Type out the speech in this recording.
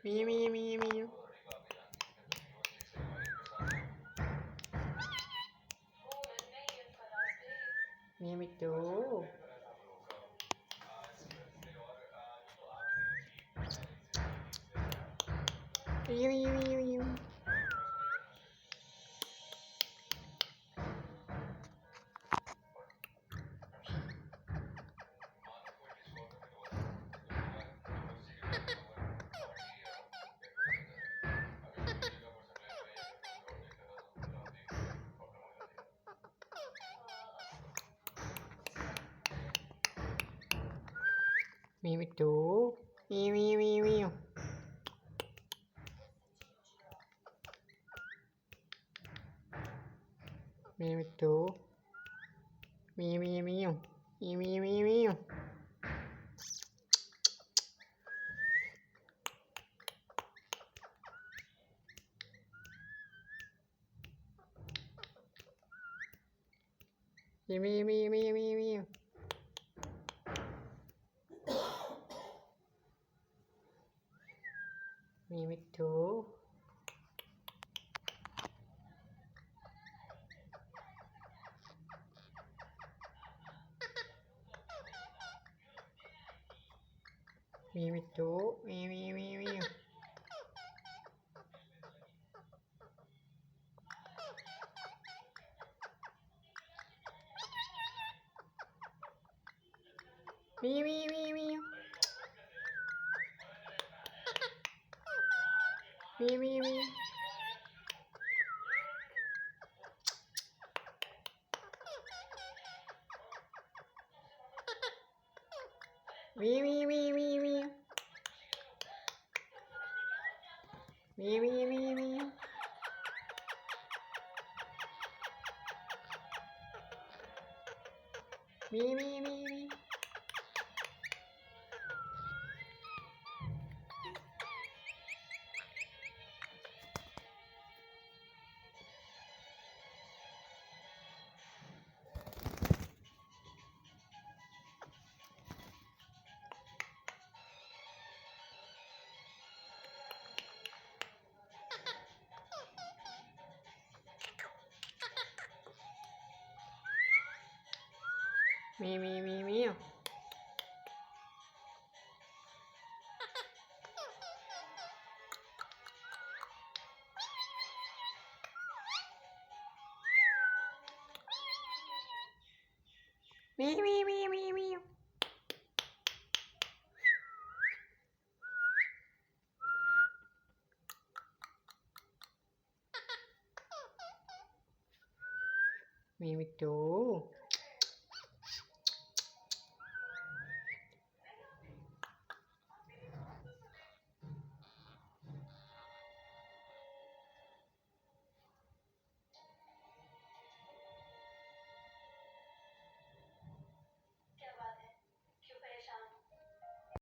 Meow, meow, meow, meow. Meow, me too. Meow, meow, meow, meow. Meow, me too. Meow, meow, meow, meow. Meow, me too. Meow, meow, meow. Meow, meow, meow, meow. Meow, meow, meow, meow, meow, meow. Meow, me too. Meow, me too. Meow, meow, meow, meow. Meow, meow, meow, meow. Meow, meow, meow. Meow, meow, meow, meow, meow. Meow, meow, meow, meow. Meow, meow, meow, meow. Meow, meow, meow, meow. Meow, meow, meow, meow, meow. Meow, me too.